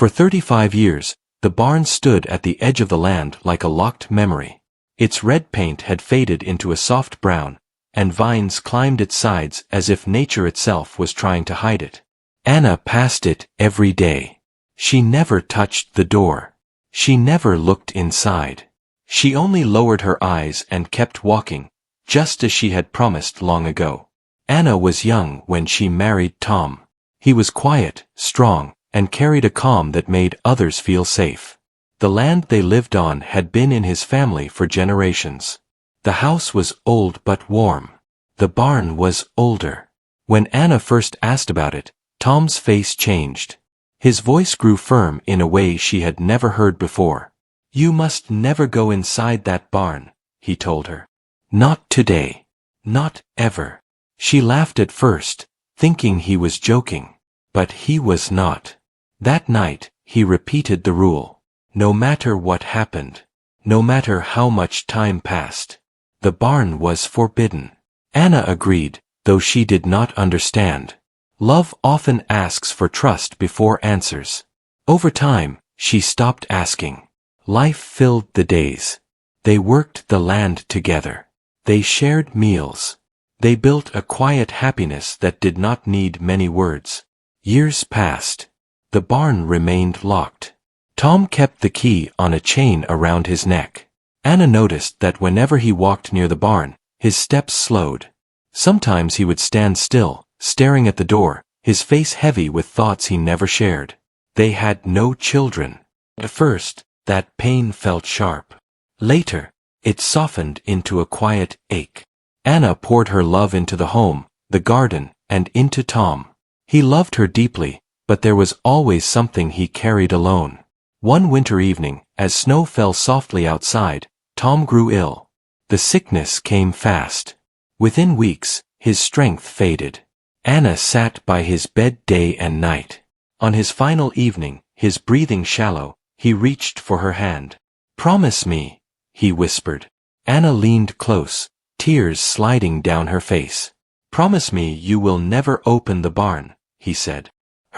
For 35 years, the barn stood at the edge of the land like a locked memory. Its red paint had faded into a soft brown, and vines climbed its sides as if nature itself was trying to hide it. Anna passed it every day. She never touched the door. She never looked inside. She only lowered her eyes and kept walking, just as she had promised long ago. Anna was young when she married Tom. He was quiet, strong, and carried a calm that made others feel safe. The land they lived on had been in his family for generations. The house was old but warm. The barn was older. When Anna first asked about it, Tom's face changed. His voice grew firm in a way she had never heard before. "You must never go inside that barn," he told her. "Not today. Not ever." She laughed at first, thinking he was joking. But he was not. That night, he repeated the rule. No matter what happened, no matter how much time passed, the barn was forbidden. Anna agreed, though she did not understand. Love often asks for trust before answers. Over time, she stopped asking. Life filled the days. They worked the land together. They shared meals. They built a quiet happiness that did not need many words. Years passed. The barn remained locked. Tom kept the key on a chain around his neck. Anna noticed that whenever he walked near the barn, his steps slowed. Sometimes he would stand still, staring at the door, his face heavy with thoughts he never shared. They had no children. At first, that pain felt sharp. Later, it softened into a quiet ache. Anna poured her love into the home, the garden, and into Tom. He loved her deeply, but there was always something he carried alone. One winter evening, as snow fell softly outside, Tom grew ill. The sickness came fast. Within weeks, his strength faded. Anna sat by his bed day and night. On his final evening, his breathing shallow, he reached for her hand. "Promise me," he whispered. Anna leaned close, tears sliding down her face. "Promise me you will never open the barn," he said.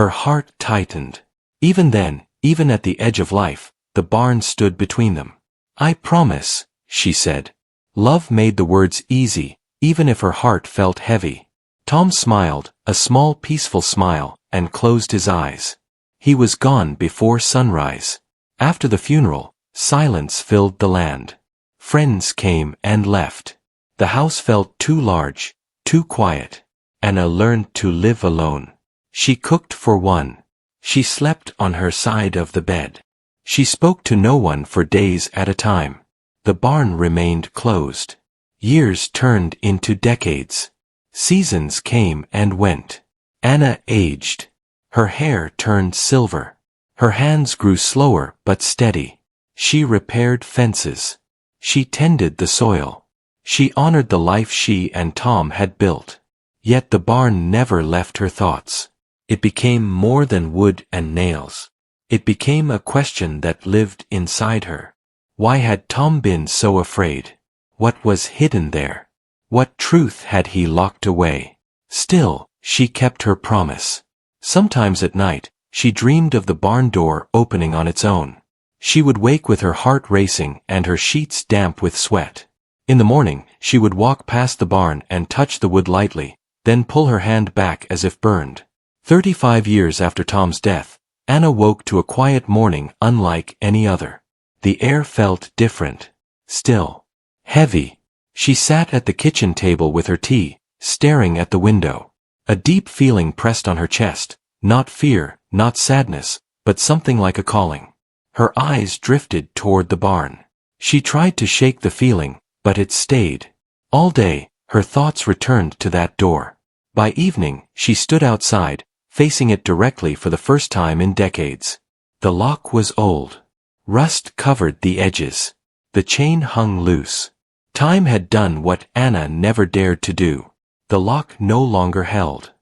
Her heart tightened. Even then, even at the edge of life, the barn stood between them. "I promise," she said. Love made the words easy, even if her heart felt heavy. Tom smiled, a small peaceful smile, and closed his eyes. He was gone before sunrise. After the funeral, silence filled the land. Friends came and left. The house felt too large, too quiet. Anna learned to live alone. She cooked for one. She slept on her side of the bed. She spoke to no one for days at a time. The barn remained closed. Years turned into decades. Seasons came and went. Anna aged. Her hair turned silver. Her hands grew slower but steady. She repaired fences. She tended the soil. She honored the life she and Tom had built. Yet the barn never left her thoughts. It became more than wood and nails. It became a question that lived inside her. Why had Tom been so afraid? What was hidden there? What truth had he locked away? Still, she kept her promise. Sometimes at night, she dreamed of the barn door opening on its own. She would wake with her heart racing and her sheets damp with sweat. In the morning, she would walk past the barn and touch the wood lightly, then pull her hand back as if burned. 35 years after Tom's death, Anna woke to a quiet morning unlike any other. The air felt different. Still. Heavy. She sat at the kitchen table with her tea, staring at the window. A deep feeling pressed on her chest, not fear, not sadness, but something like a calling. Her eyes drifted toward the barn. She tried to shake the feeling, but it stayed. All day, her thoughts returned to that door. By evening, she stood outside, facing it directly for the first time in decades. The lock was old. Rust covered the edges. The chain hung loose. Time had done what Anna never dared to do. The lock no longer held.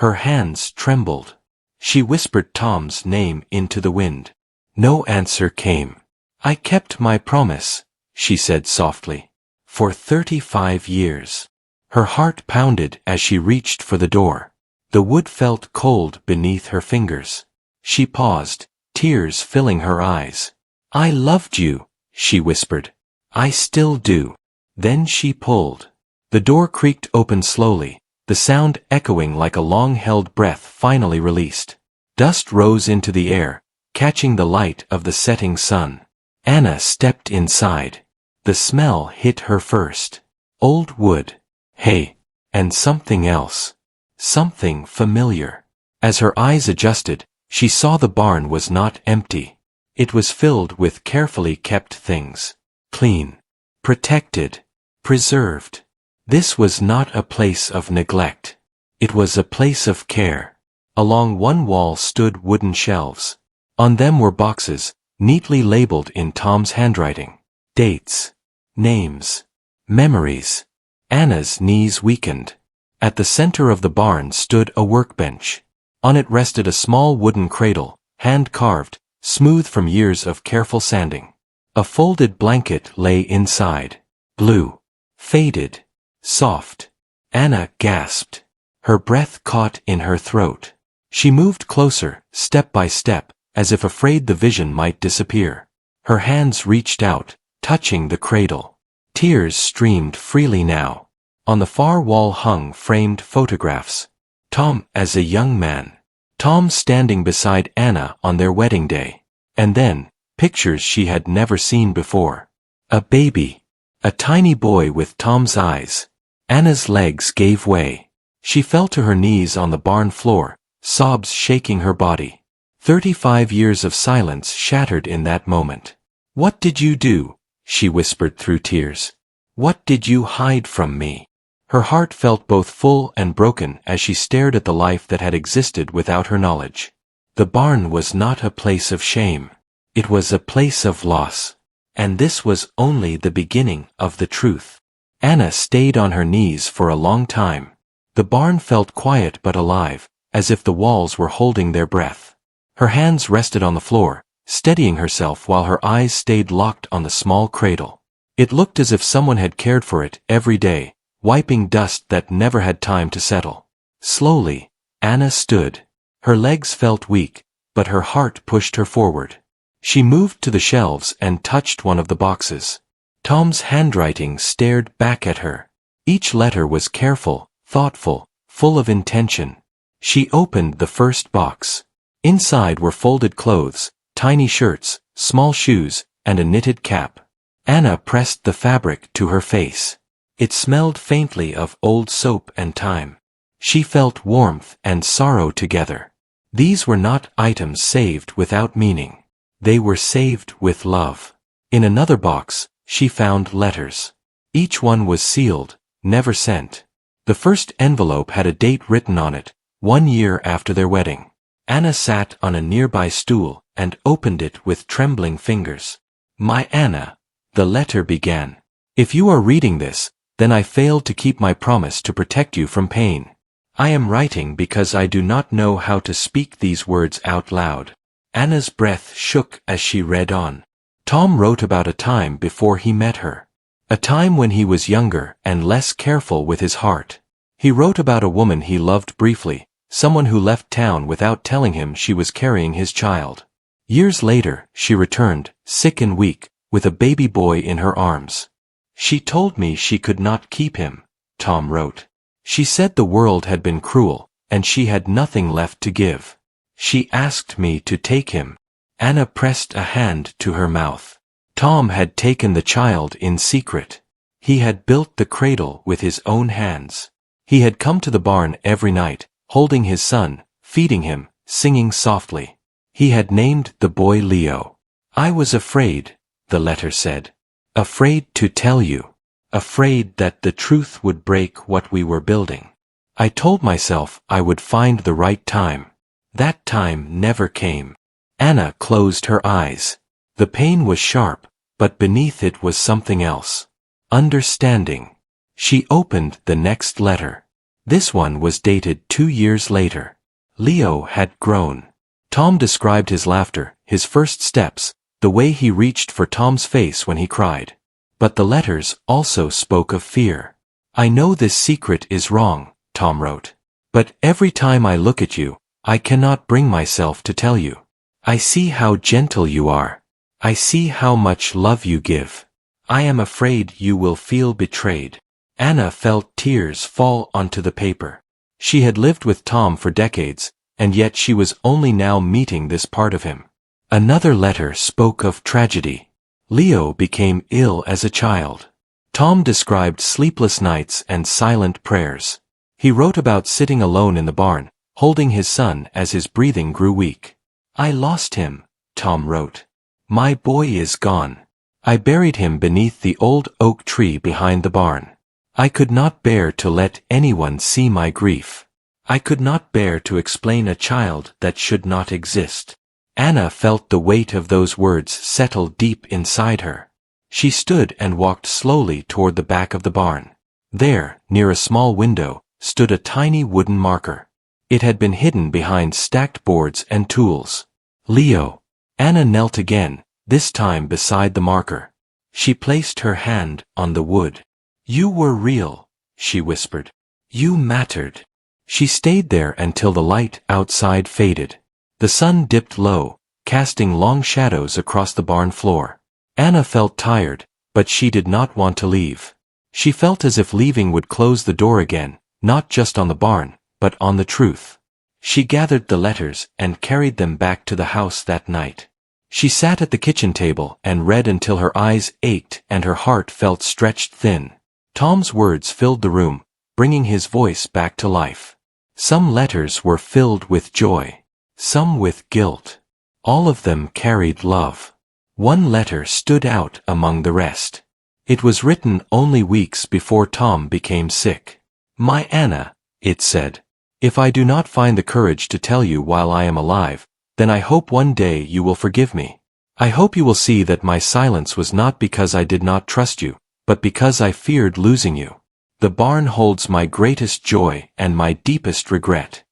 Her hands trembled. She whispered Tom's name into the wind. No answer came. "I kept my promise," she said softly. For 35 years. Her heart pounded as she reached for the door. The wood felt cold beneath her fingers. She paused, tears filling her eyes. "I loved you," she whispered. "I still do." Then she pulled. The door creaked open slowly, the sound echoing like a long-held breath finally released. Dust rose into the air, catching the light of the setting sun. Anna stepped inside. The smell hit her first. Old wood, hay, and something else. Something familiar. As her eyes adjusted, she saw the barn was not empty. It was filled with carefully kept things. Clean. Protected. Preserved. This was not a place of neglect. It was a place of care. Along one wall stood wooden shelves. On them were boxes, neatly labeled in Tom's handwriting. Dates. Names. Memories. Anna's knees weakened. At the center of the barn stood a workbench. On it rested a small wooden cradle, hand-carved, smooth from years of careful sanding. A folded blanket lay inside. Blue. Faded. Soft. Anna gasped. Her breath caught in her throat. She moved closer, step by step, as if afraid the vision might disappear. Her hands reached out, touching the cradle. Tears streamed freely now. On the far wall hung framed photographs. Tom as a young man. Tom standing beside Anna on their wedding day. And then, pictures she had never seen before. A baby. A tiny boy with Tom's eyes. Anna's legs gave way. She fell to her knees on the barn floor, sobs shaking her body. 35 years of silence shattered in that moment. "What did you do?" she whispered through tears. "What did you hide from me?" Her heart felt both full and broken as she stared at the life that had existed without her knowledge. The barn was not a place of shame. It was a place of loss. And this was only the beginning of the truth. Anna stayed on her knees for a long time. The barn felt quiet but alive, as if the walls were holding their breath. Her hands rested on the floor, steadying herself while her eyes stayed locked on the small cradle. It looked as if someone had cared for it every day, wiping dust that never had time to settle. Slowly, Anna stood. Her legs felt weak, but her heart pushed her forward. She moved to the shelves and touched one of the boxes. Tom's handwriting stared back at her. Each letter was careful, thoughtful, full of intention. She opened the first box. Inside were folded clothes, tiny shirts, small shoes, and a knitted cap. Anna pressed the fabric to her face. It smelled faintly of old soap and time. She felt warmth and sorrow together. These were not items saved without meaning. They were saved with love. In another box, she found letters. Each one was sealed, never sent. The first envelope had a date written on it, 1 year after their wedding. Anna sat on a nearby stool and opened it with trembling fingers. "My Anna," the letter began. "If you are reading this, then I failed to keep my promise to protect you from pain. I am writing because I do not know how to speak these words out loud." Anna's breath shook as she read on. Tom wrote about a time before he met her. A time when he was younger and less careful with his heart. He wrote about a woman he loved briefly, someone who left town without telling him she was carrying his child. Years later, she returned, sick and weak, with a baby boy in her arms. "She told me she could not keep him," Tom wrote. "She said the world had been cruel, and she had nothing left to give. She asked me to take him." Anna pressed a hand to her mouth. Tom had taken the child in secret. He had built the cradle with his own hands. He had come to the barn every night, holding his son, feeding him, singing softly. He had named the boy Leo. "I was afraid," the letter said. "Afraid to tell you. Afraid that the truth would break what we were building. I told myself I would find the right time. That time never came." Anna closed her eyes. The pain was sharp, but beneath it was something else. Understanding. She opened the next letter. This one was dated 2 years later. Leo had grown. Tom described his laughter, his first steps, the way he reached for Tom's face when he cried. But the letters also spoke of fear. "I know this secret is wrong," Tom wrote. "But every time I look at you, I cannot bring myself to tell you. I see how gentle you are. I see how much love you give. I am afraid you will feel betrayed. Anna felt tears fall onto the paper. She had lived with Tom for decades, and yet she was only now meeting this part of him. Another letter spoke of tragedy. Leo became ill as a child. Tom described sleepless nights and silent prayers. He wrote about sitting alone in the barn, holding his son as his breathing grew weak. I lost him, Tom wrote. My boy is gone. I buried him beneath the old oak tree behind the barn. I could not bear to let anyone see my grief. I could not bear to explain a child that should not exist. Anna felt the weight of those words settle deep inside her. She stood and walked slowly toward the back of the barn. There, near a small window, stood a tiny wooden marker. It had been hidden behind stacked boards and tools. Leo. Anna knelt again, this time beside the marker. She placed her hand on the wood. You were real, she whispered. You mattered. She stayed there until the light outside faded. The sun dipped low, casting long shadows across the barn floor. Anna felt tired, but she did not want to leave. She felt as if leaving would close the door again, not just on the barn, but on the truth. She gathered the letters and carried them back to the house that night. She sat at the kitchen table and read until her eyes ached and her heart felt stretched thin. Tom's words filled the room, bringing his voice back to life. Some letters were filled with joy, some with guilt. All of them carried love. One letter stood out among the rest. It was written only weeks before Tom became sick. My Anna, it said, if I do not find the courage to tell you while I am alive, then I hope one day you will forgive me. I hope you will see that my silence was not because I did not trust you, but because I feared losing you. The barn holds my greatest joy and my deepest regret.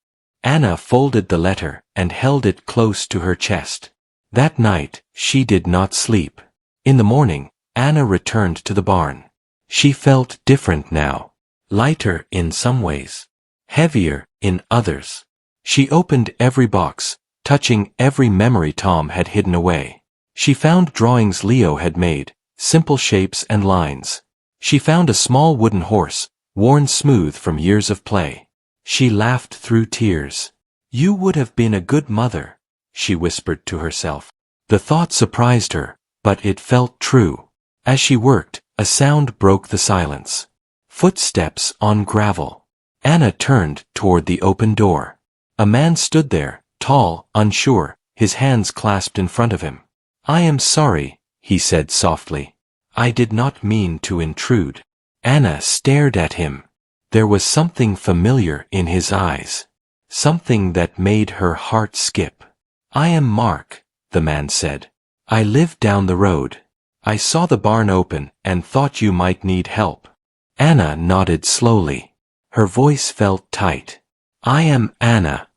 Anna folded the letter and held it close to her chest. That night, she did not sleep. In the morning, Anna returned to the barn. She felt different now. Lighter in some ways. Heavier in others. She opened every box, touching every memory Tom had hidden away. She found drawings Leo had made, simple shapes and lines. She found a small wooden horse, worn smooth from years of play. She laughed through tears. You would have been a good mother, she whispered to herself. The thought surprised her, but it felt true. As she worked, a sound broke the silence. Footsteps on gravel. Anna turned toward the open door. A man stood there, tall, unsure, his hands clasped in front of him. I am sorry, he said softly. I did not mean to intrude. Anna stared at him. There was something familiar in his eyes. Something that made her heart skip. I am Mark, the man said. I live down the road. I saw the barn open and thought you might need help. Anna nodded slowly. Her voice felt tight. I am Anna.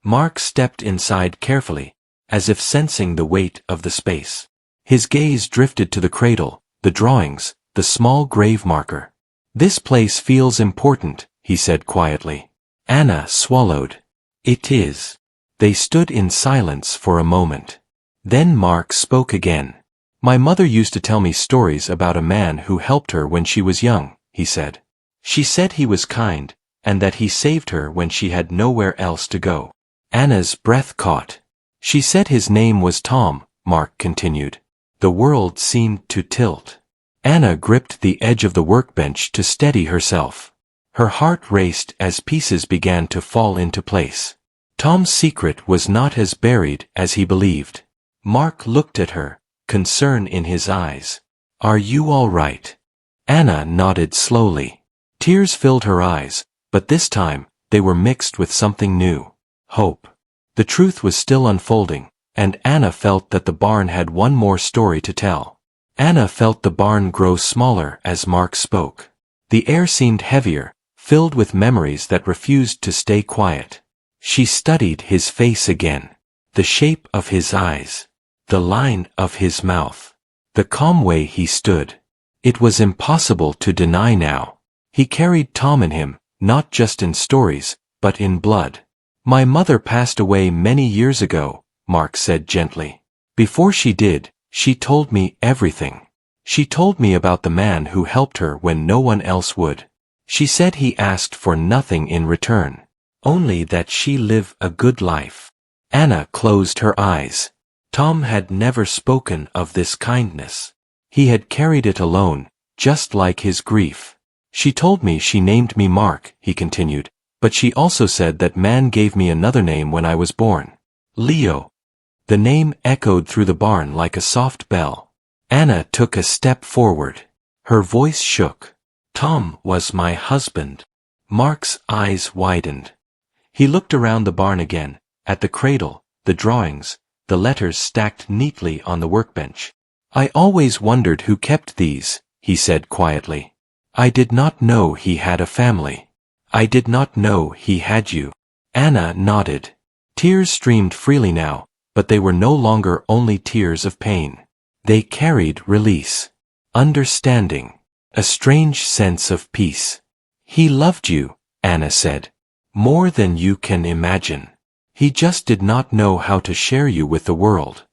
Mark stepped inside carefully, as if sensing the weight of the space. His gaze drifted to the cradle, the drawings, the small grave marker. This place feels important, he said quietly. Anna swallowed. It is. They stood in silence for a moment. Then Mark spoke again. My mother used to tell me stories about a man who helped her when she was young, he said. She said he was kind, and that he saved her when she had nowhere else to go. Anna's breath caught. She said his name was Tom, Mark continued. The world seemed to tilt. Anna gripped the edge of the workbench to steady herself. Her heart raced as pieces began to fall into place. Tom's secret was not as buried as he believed. Mark looked at her, concern in his eyes. Are you all right? Anna nodded slowly. Tears filled her eyes, but this time, they were mixed with something new. Hope. The truth was still unfolding, and Anna felt that the barn had one more story to tell. Anna felt the barn grow smaller as Mark spoke. The air seemed heavier, filled with memories that refused to stay quiet. She studied his face again. The shape of his eyes. The line of his mouth. The calm way he stood. It was impossible to deny now. He carried Tom in him, not just in stories, but in blood. My mother passed away many years ago, Mark said gently. Before she did, she told me everything. She told me about the man who helped her when no one else would. She said he asked for nothing in return, only that she live a good life. Anna closed her eyes. Tom had never spoken of this kindness. He had carried it alone, just like his grief. She told me she named me Mark, he continued, but she also said that man gave me another name when I was born. Leo. The name echoed through the barn like a soft bell. Anna took a step forward. Her voice shook. Tom was my husband. Mark's eyes widened. He looked around the barn again, at the cradle, the drawings, the letters stacked neatly on the workbench. I always wondered who kept these, he said quietly. I did not know he had a family. I did not know he had you. Anna nodded. Tears streamed freely now, but they were no longer only tears of pain. They carried release, understanding, a strange sense of peace. He loved you, Anna said, more than you can imagine. He just did not know how to share you with the world.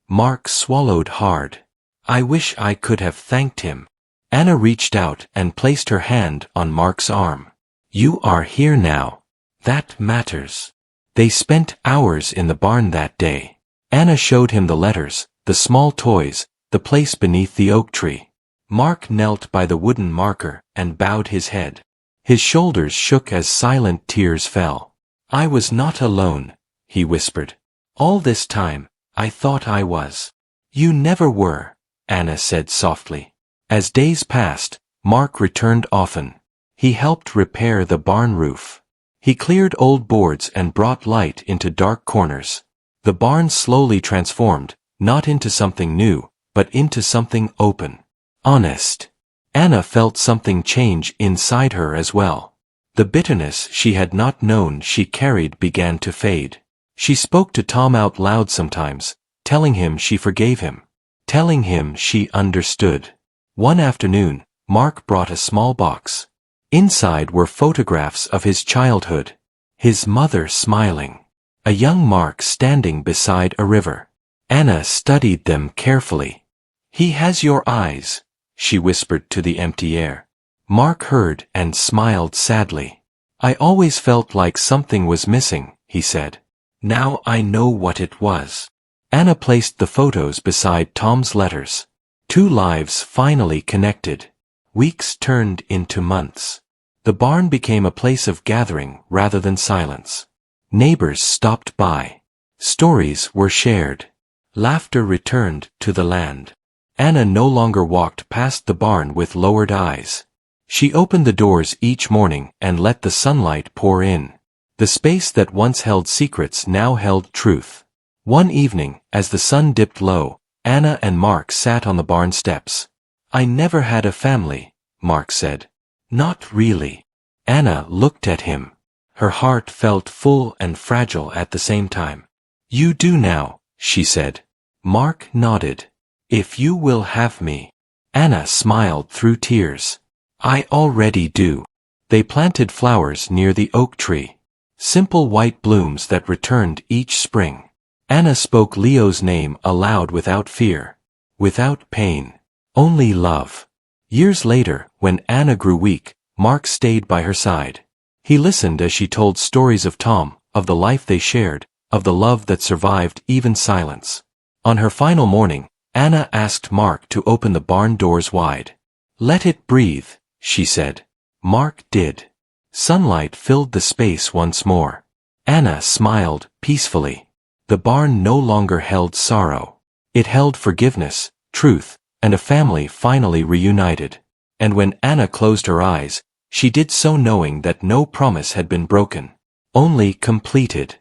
Mark swallowed hard. I wish I could have thanked him. Anna reached out and placed her hand on Mark's arm. You are here now. That matters. They spent hours in the barn that day. Anna showed him the letters, the small toys, the place beneath the oak tree. Mark knelt by the wooden marker and bowed his head. His shoulders shook as silent tears fell. I was not alone, he whispered. All this time, I thought I was. You never were, Anna said softly. As days passed, Mark returned often. He helped repair the barn roof. He cleared old boards and brought light into dark corners. The barn slowly transformed, not into something new, but into something open, honest. Anna felt something change inside her as well. The bitterness she had not known she carried began to fade. She spoke to Tom out loud sometimes, telling him she forgave him, telling him she understood. One afternoon, Mark brought a small box. Inside were photographs of his childhood, his mother smiling, a young Mark standing beside a river. Anna studied them carefully. He has your eyes, she whispered to the empty air. Mark heard and smiled sadly. I always felt like something was missing, he said. Now I know what it was. Anna placed the photos beside Tom's letters. Two lives finally connected. Weeks turned into months. The barn became a place of gathering rather than silence. Neighbors stopped by. Stories were shared. Laughter returned to the land. Anna no longer walked past the barn with lowered eyes. She opened the doors each morning and let the sunlight pour in. The space that once held secrets now held truth. One evening, as the sun dipped low, Anna and Mark sat on the barn steps. I never had a family, Mark said. Not really. Anna looked at him. Her heart felt full and fragile at the same time. You do now, she said. Mark nodded. If you will have me. Anna smiled through tears. I already do. They planted flowers near the oak tree. Simple white blooms that returned each spring. Anna spoke Leo's name aloud without fear. Without pain. Only love. Years later, when Anna grew weak, Mark stayed by her side. He listened as she told stories of Tom, of the life they shared, of the love that survived even silence. On her final morning, Anna asked Mark to open the barn doors wide. Let it breathe, she said. Mark did. Sunlight filled the space once more. Anna smiled peacefully. The barn no longer held sorrow. It held forgiveness, truth, and a family finally reunited. And when Anna closed her eyes, she did so knowing that no promise had been broken, only completed.